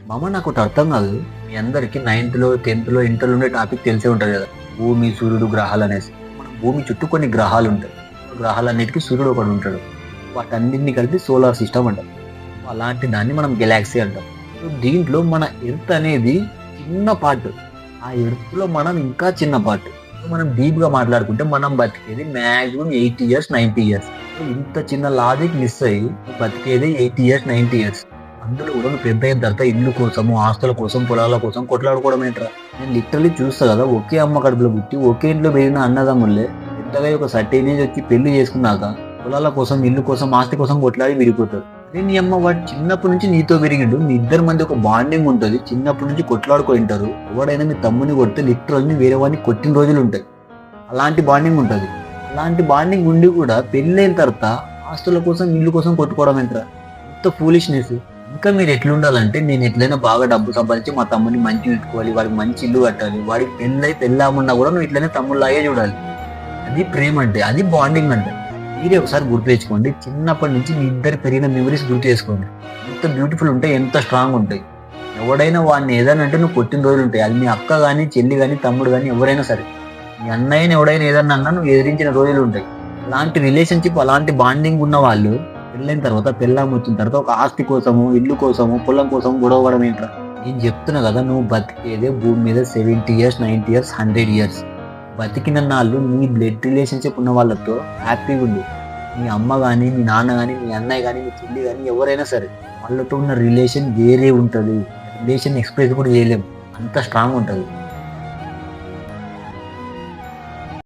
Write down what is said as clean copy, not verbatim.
నాకు ఒకటి అర్థం కాదు. మీ అందరికీ నైన్త్‌లో, 10థ్‌లో, ఇంటర్‌లో ఉండే టాపిక్ తెలిసే ఉంటది కదా! భూమి, సూర్యుడు, గ్రహాలు అనేసి. మన భూమి చుట్టూ కొన్ని గ్రహాలుంటాయి. గ్రహాలన్నిటికి సూర్యుడు ఒకడుంటాడు. వాటన్నిటిని కలిపి సోలార్ సిస్టమ్ అంటాం. అలాంటి దాన్ని మనం గెలాక్సీ అంటాం. సో, దీంట్లో మన ఎర్త్ అనేది చిన్న పార్ట్. ఆ ఎర్త్‌లో మనం ఇంకా చిన్న పార్ట్. సో, మనం డీప్‌గా మాట్లాడుకుంటే మనం బతికేది మాక్సిమం 80 ఇయర్స్, 90 ఇయర్స్. సో, ఇంత చిన్న లాజిక్ మిస్ అయ్యి నువ్వు బతికేది 80 ఇయర్స్, 90 ఇయర్స్. అందులో కూడా నువ్వు పెద్దయిన తర్వాత ఇల్లు కోసము, ఆస్తుల కోసం, పొలాల కోసం కొట్లాడుకోవడం ఏంట్రా? నేను లిటరల్లీ చూస్తా కదా! ఒకే అమ్మ కడుపులో పుట్టి, ఒకే ఇంట్లో పెరిగిన అన్నదమ్ముల్లే పెద్దగా ఒక సర్టెన్ ఏజ్ వచ్చి పెళ్లి చేసుకున్నాక పొలాల కోసం, ఇల్లు కోసం, ఆస్తి కోసం కొట్లాడి విడిపోతారు. అదే నీ అమ్మ వాడు చిన్నప్పటి నుంచి నీతో పెరిగిండు. మీ ఇద్దరి మధ్య ఒక బాండింగ్ ఉంటది. చిన్నప్పటి నుంచి కొట్లాడుకుంటారు. ఎవడైనా మీ తమ్ముని కొడితే లిటరల్లీ వేరే వాడిని కొట్టిన రోజులు ఉంటాయి. అలాంటి బాండింగ్ ఉంటది. అలాంటి బాండింగ్ ఉండి కూడా పెళ్ళైన తర్వాత ఆస్తుల కోసం, ఇల్లు కోసం కొట్టుకోవడం ఏంట్రా? ఎంత ఫూలిష్‌నెస్. ఇంకా మీరు ఎట్లుండాలంటే, నేను ఎట్లైనా బాగా డబ్బు సంపాదించి మా తమ్ముడిని మంచిగా పెట్టుకోవాలి, వాడికి మంచి ఇల్లు కట్టాలి, వాడికి పెళ్ళై పెళ్ళామున్నా కూడా నువ్వు ఇట్లనే తమ్ముళ్ళలాగే చూడాలి. అది ప్రేమ అంటే, అది బాండింగ్ అంటే. మీరే ఒకసారి గుర్తు తెచ్చుకోండి. చిన్నప్పటి నుంచి మీ ఇద్దరు పెరిగిన మెమరీస్ గుర్తు చేసుకోండి. ఎంత బ్యూటిఫుల్ ఉంటాయి, ఎంత స్ట్రాంగ్ ఉంటాయి. ఎవడైనా వాడిని ఏదైనా అంటే నువ్వు కొట్టిన రోజులు ఉంటాయి. అది మీ అక్క కానీ, చెల్లి కానీ, తమ్ముడు కానీ ఎవరైనా సరే. మీ అన్నయ్యని ఎవడైనా ఏదన్నా అన్నా నువ్వు ఎదిరించిన రోజులు ఉంటాయి. అలాంటి రిలేషన్షిప్, అలాంటి బాండింగ్ ఉన్న వాళ్ళు పెళ్ళైన తర్వాత, పెళ్ళాం వచ్చిన తర్వాత ఒక ఆస్తి కోసము, ఇల్లు కోసము, పొలం కోసం గొడవపడడం ఏంట్రా? నేను చెప్తున్నా కదా, నువ్వు బతికేదే భూమి మీద 70 ఇయర్స్, 90 ఇయర్స్, 100 ఇయర్స్. బతికిన నాళ్ళు నీ బ్లడ్ రిలేషన్షిప్ ఉన్న వాళ్ళతో హ్యాపీగా ఉండు. మీ అమ్మ కానీ, మీ నాన్న కానీ, మీ అన్నయ్య కానీ, మీ చెల్లి కానీ ఎవరైనా సరే వాళ్ళతో ఉన్న రిలేషన్ వేరే ఉంటుంది. రిలేషన్ ఎక్స్ప్రెస్ కూడా చేయలేము. అంత స్ట్రాంగ్ ఉంటుంది.